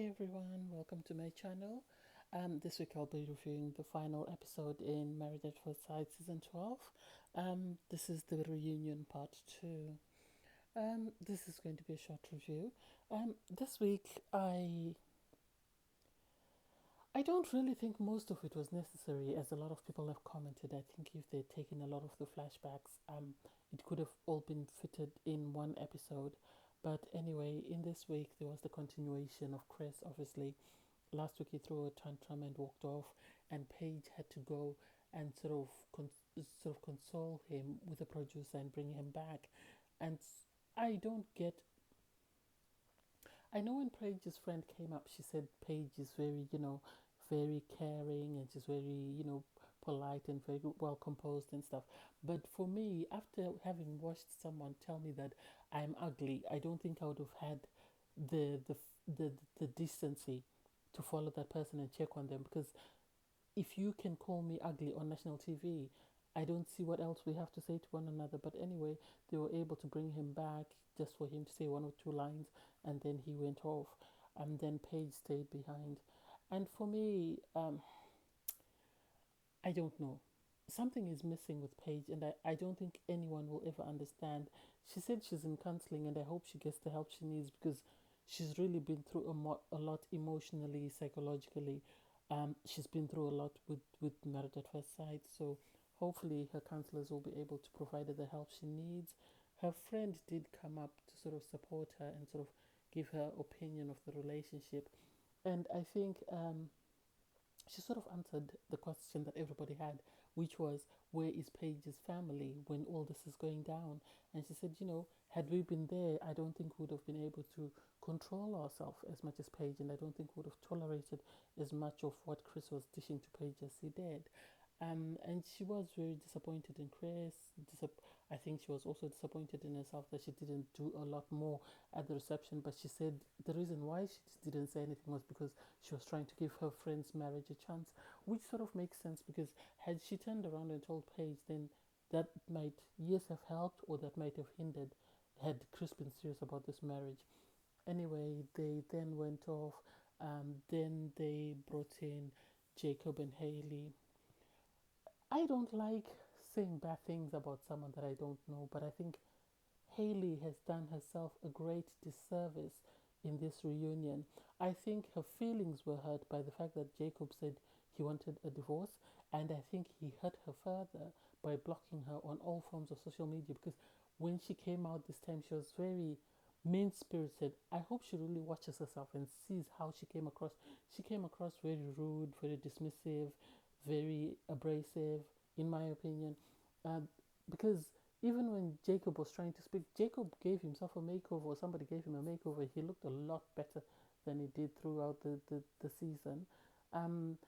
Hi everyone, welcome to my channel. This week I'll be reviewing the final episode in Married at First Sight season 12. This is the reunion part 2. This is going to be a short review. This week I don't really think most of it was necessary, as a lot of people have commented. I think if they'd taken a lot of the flashbacks, it could have all been fitted in one episode. But anyway, in this week there was the continuation of Chris, obviously. Last week he threw a tantrum and walked off, and Paige had to go and sort of console him with the producer and bring him back. And I don't get. I know when Paige's friend came up, she said Paige is very, very caring, and she's very, polite and very well composed and stuff. But for me, after having watched someone tell me that I'm ugly, I don't think I would have had the the the decency to follow that person and check on them, because if you can call me ugly on national TV, I don't see what else we have to say to one another. But anyway, they were able to bring him back just for him to say one or two lines, and then he went off. And then Paige stayed behind. And for me, I don't know. Something is missing with Paige, and I don't think anyone will ever understand. She said she's in counseling, and I hope she gets the help she needs, because she's really been through a lot emotionally, psychologically. She's been through a lot with Married at First Sight, so hopefully her counselors will be able to provide her the help she needs. Her friend did come up to sort of support her and sort of give her opinion of the relationship, and I think she sort of answered the question that everybody had, which was, where is Paige's family when all this is going down? And she said, had we been there, I don't think we would have been able to control ourselves as much as Paige, and I don't think we would have tolerated as much of what Chris was dishing to Paige as he did. And she was very disappointed in Chris. I think she was also disappointed in herself that she didn't do a lot more at the reception. But she said the reason why she didn't say anything was because she was trying to give her friend's marriage a chance, which sort of makes sense, because had she turned around and told Paige, then that might, yes, have helped, or that might have hindered, had Chris been serious about this marriage. Anyway, they then went off. Then they brought in Jacob and Haley. I don't like saying bad things about someone that I don't know, but I think Haley has done herself a great disservice in this reunion. I think her feelings were hurt by the fact that Jacob said he wanted a divorce, and I think he hurt her further by blocking her on all forms of social media, because when she came out this time, she was very mean spirited. I hope she really watches herself and sees how she came across. She came across very rude, very dismissive, very abrasive, in my opinion. Um, because even when Jacob was trying to speak, Jacob gave himself a makeover, or somebody gave him a makeover. He looked a lot better than he did throughout the season. Um,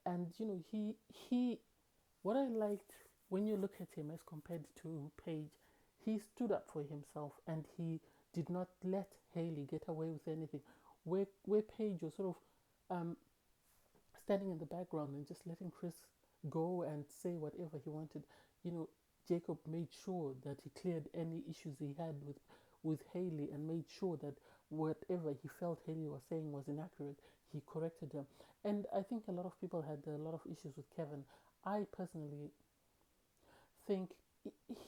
and he what I liked, when you look at him as compared to Paige, he stood up for himself, and he did not let Haley get away with anything. Where Paige was sort of standing in the background and just letting Chris go and say whatever he wanted, you know, Jacob made sure that he cleared any issues he had with Haley, and made sure that whatever he felt Haley was saying was inaccurate, he corrected them. And I think a lot of people had a lot of issues with Kevin. I personally think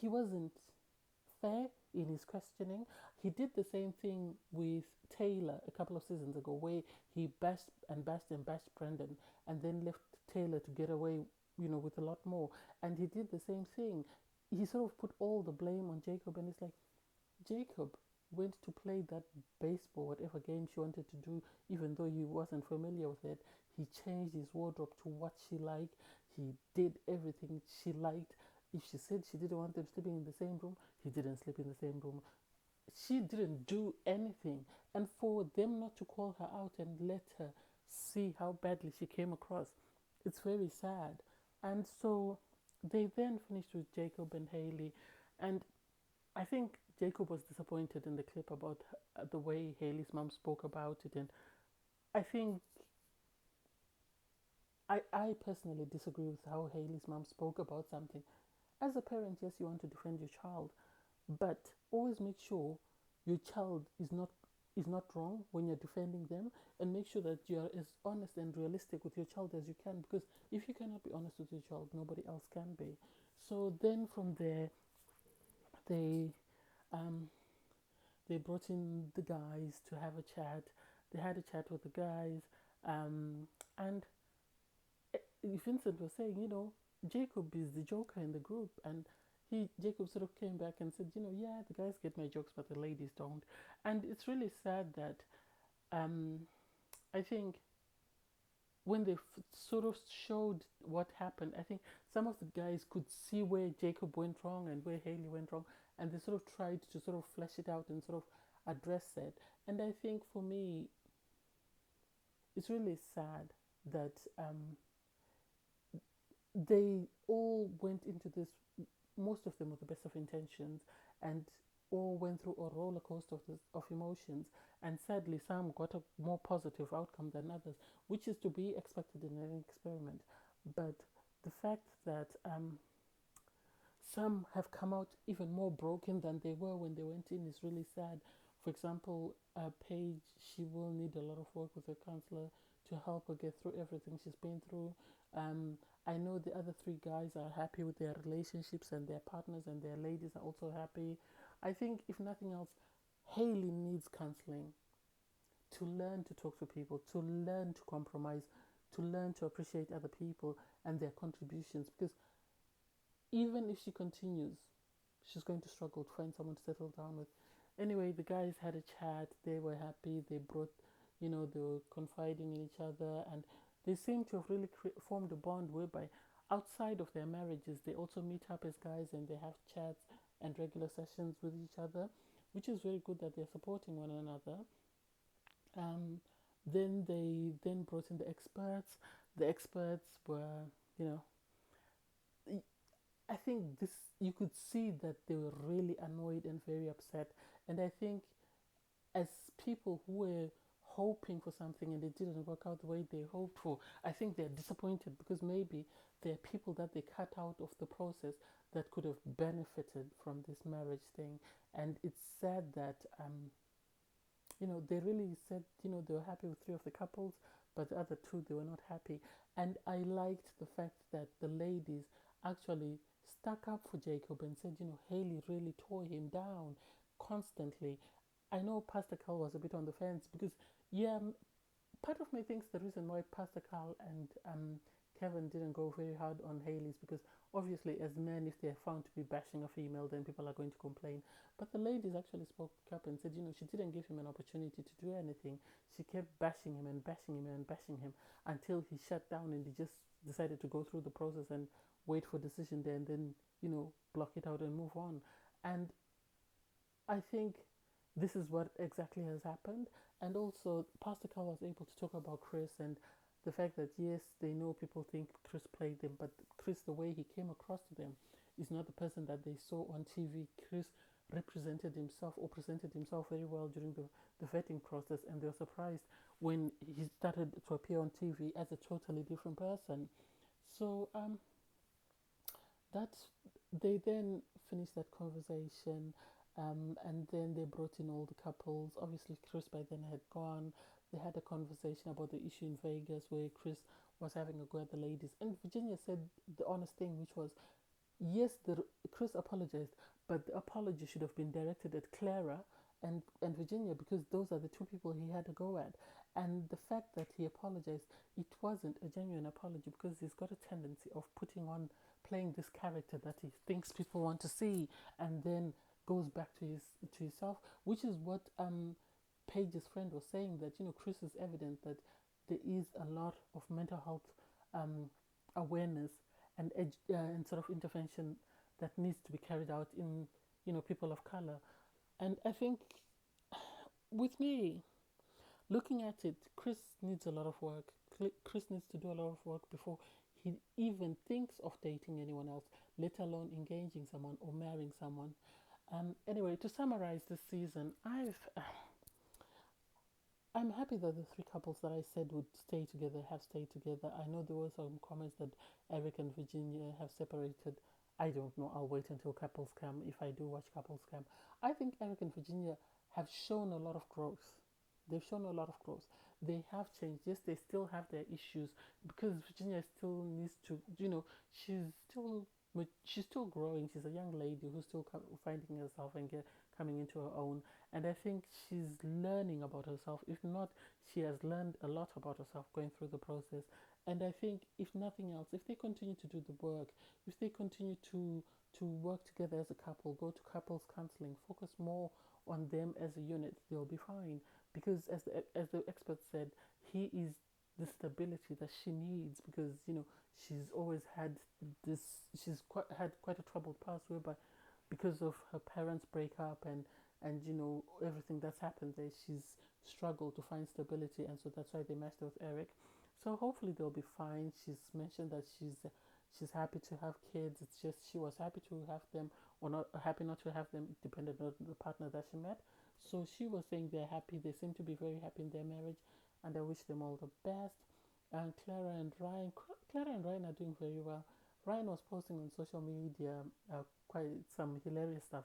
he wasn't fair in his questioning. He did the same thing with Taylor a couple of seasons ago, where he bashed and bashed and bashed Brendan, and then left Taylor to get away, with a lot more. And he did the same thing. He sort of put all the blame on Jacob, and it's like, Jacob went to play that baseball, whatever game she wanted to do, even though he wasn't familiar with it. He changed his wardrobe to what she liked. He did everything she liked. If she said she didn't want them sleeping in the same room, he didn't sleep in the same room. She didn't do anything. And for them not to call her out and let her see how badly she came across, it's very sad. And so they then finished with Jacob and Haley. And I think Jacob was disappointed in the clip about the way Haley's mom spoke about it. And I think I personally disagree with how Haley's mom spoke about something. As a parent, yes, you want to defend your child, but always make sure your child is not is not wrong when you're defending them, and make sure that you're as honest and realistic with your child as you can, because if you cannot be honest with your child, nobody else can be. So then from there, they um, they brought in the guys to have a chat. They had a chat with the guys, and Vincent was saying, Jacob is the joker in the group, and Jacob sort of came back and said, yeah, the guys get my jokes, but the ladies don't. And it's really sad that um, I think when they sort of showed what happened, I think some of the guys could see where Jacob went wrong and where Haley went wrong, and they sort of tried to sort of flesh it out and sort of address it. And I think for me, it's really sad that they all went into this, most of them with the best of intentions, and all went through a roller coaster of emotions. And sadly, some got a more positive outcome than others, which is to be expected in an experiment. But the fact that some have come out even more broken than they were when they went in is really sad. For example, Paige, she will need a lot of work with her counselor to help her get through everything she's been through. I know the other three guys are happy with their relationships and their partners, and their ladies are also happy. I think, if nothing else, Haley needs counseling to learn to talk to people, to learn to compromise, to learn to appreciate other people and their contributions, because even if she continues, she's going to struggle to find someone to settle down with. Anyway, the guys had a chat. They were happy. They brought, they were confiding in each other, and they seem to have really formed a bond whereby outside of their marriages, they also meet up as guys and they have chats and regular sessions with each other, which is very good that they're supporting one another. Then they then brought in the experts. The experts were, you know, I think this, you could see that they were really annoyed and very upset. And I think, as people who were hoping for something and it didn't work out the way they hoped for, I think they're disappointed, because maybe there are people that they cut out of the process that could have benefited from this marriage thing. And it's sad that they really said, they were happy with three of the couples, but the other two, they were not happy. And I liked the fact that the ladies actually stuck up for Jacob and said, Haley really tore him down constantly. I know Pastor Carl was a bit on the fence because, yeah, part of me thinks the reason why Pastor Carl and Kevin didn't go very hard on Haley is because, obviously, as men, if they're found to be bashing a female, then people are going to complain. But the ladies actually spoke up and said, she didn't give him an opportunity to do anything. She kept bashing him and bashing him and bashing him until he shut down, and he just decided to go through the process and wait for decision there, and then, block it out and move on. And I think this is what exactly has happened. And also, Pastor Carl was able to talk about Chris and the fact that, yes, they know people think Chris played them, but Chris, the way he came across to them, is not the person that they saw on TV. Chris represented himself or presented himself very well during the vetting process, and they were surprised when he started to appear on TV as a totally different person. So that they then finished that conversation, and then they brought in all the couples. Obviously, Chris by then had gone. They had a conversation about the issue in Vegas where Chris was having a go at the ladies, and Virginia said the honest thing, which was, yes, Chris apologized, but the apology should have been directed at Clara and Virginia, because those are the two people he had to go at. And the fact that he apologized, it wasn't a genuine apology, because he's got a tendency of playing this character that he thinks people want to see, and then goes back to himself, which is what Paige's friend was saying, that Chris is evident that there is a lot of mental health awareness and sort of intervention that needs to be carried out in people of color. And I think, with me looking at it, Chris needs a lot of work. Chris needs to do a lot of work before he even thinks of dating anyone else, let alone engaging someone or marrying someone. Anyway, to summarize this season, I'm happy that the three couples that I said would stay together have stayed together. I know there were some comments that Erik and Virginia have separated. I don't know. I'll wait until couples come, if I do watch couples come. I think Erik and Virginia have shown a lot of growth. They've shown a lot of growth. They have changed. Yes, they still have their issues because Virginia still needs to, she's still growing. She's a young lady who's still finding herself and coming into her own. And I think she's learning about herself. If not, she has learned a lot about herself going through the process. And I think, if nothing else, if they continue to do the work, if they continue to work together as a couple, go to couples counseling, focus more on them as a unit, they'll be fine. Because as the expert said, he is the stability that she needs, because she's always had this. Had quite a troubled past, whereby because of her parents' breakup and everything that's happened there, she's struggled to find stability, and so that's why they matched her with Erik. So hopefully they'll be fine. She's mentioned that she's happy to have kids. It's just she was happy to have them or not happy not to have them. It depended on the partner that she met. So she was saying they're happy. They seem to be very happy in their marriage, and I wish them all the best. And Clara and Ryan are doing very well. Ryan was posting on social media quite some hilarious stuff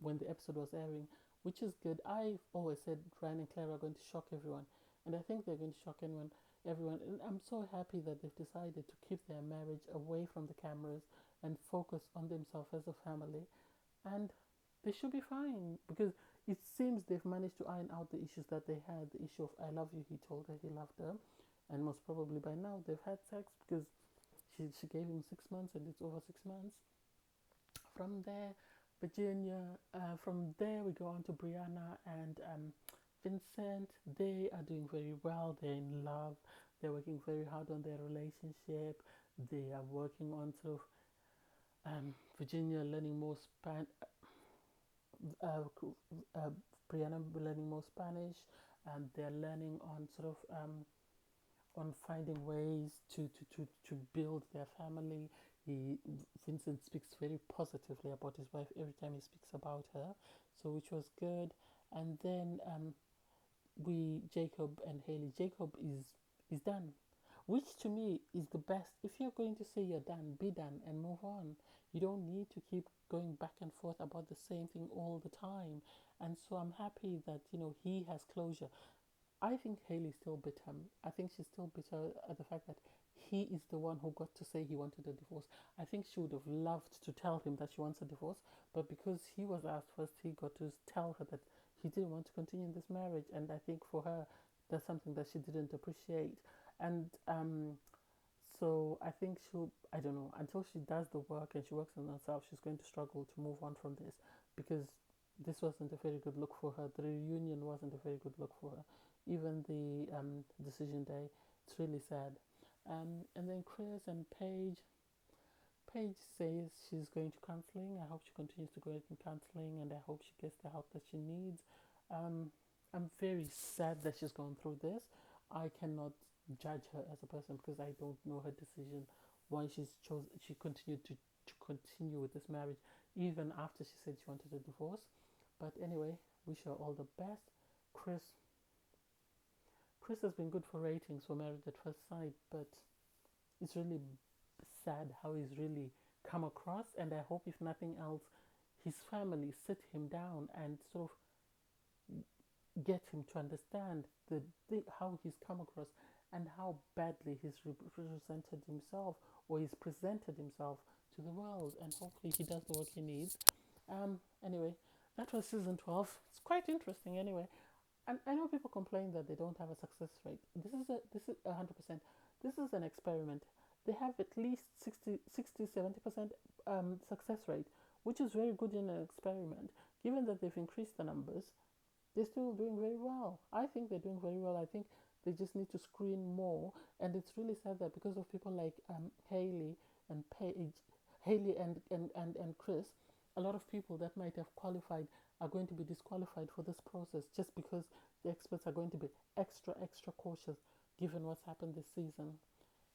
when the episode was airing, which is good. I've always said Ryan and Clara are going to shock everyone, and I think they're going to shock everyone. And I'm so happy that they've decided to keep their marriage away from the cameras and focus on themselves as a family. And they should be fine, because it seems they've managed to iron out the issues that they had. The issue of "I love you," he told her he loved her, and most probably by now they've had sex, because she gave him 6 months and it's over 6 months. From there, from there we go on to Briana and Vincent. They are doing very well. They're in love. They're working very hard on their relationship. They are working on sort of Virginia learning more uh, uh, Briana learning more Spanish, and they're learning on sort of on finding ways to build their family. Vincent speaks very positively about his wife every time he speaks about her, so which was good. And then we Jacob and Haley. Jacob is done, which to me is the best. If you're going to say you're done, be done and move on. You don't need to keep going back and forth about the same thing all the time. And so I'm happy that he has closure. I think Haley still bitter. I think she's still bitter at the fact that he is the one who got to say he wanted a divorce. I think she would have loved to tell him that she wants a divorce, but because he was asked first, he got to tell her that he didn't want to continue this marriage. And I think for her, that's something that she didn't appreciate. And so I think I don't know, until she does the work and she works on herself, she's going to struggle to move on from this, because this wasn't a very good look for her. The reunion wasn't a very good look for her. Even the decision day, it's really sad. And then Chris and Paige. Paige says she's going to counseling. I hope she continues to go in counseling, and I hope she gets the help that she needs. Um, I'm very sad that she's gone through this. I cannot judge her as a person because I don't know her decision why she continued to continue with this marriage even after she said she wanted a divorce. But anyway, wish her all the best. Chris Chris has been good for ratings for Married at First Sight, but it's really sad how he's really come across. And I hope, if nothing else, his family sit him down and sort of get him to understand how he's come across and how badly he's represented himself, or he's presented himself to the world. And hopefully he does the work he needs. Anyway, that was season 12. It's quite interesting anyway. And I know people complain that they don't have a success rate. This is 100%. This is an experiment. They have at least 70% success rate, which is very good in an experiment. Given that they've increased the numbers, they're still doing very well. I think they're doing very well. I think they just need to screen more. And it's really sad that because of people like Haley and Paige, Haley and Chris, a lot of people that might have qualified are going to be disqualified for this process, just because the experts are going to be extra cautious given what's happened this season.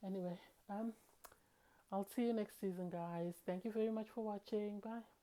Anyway, I'll see you next season, guys. Thank you very much for watching. Bye.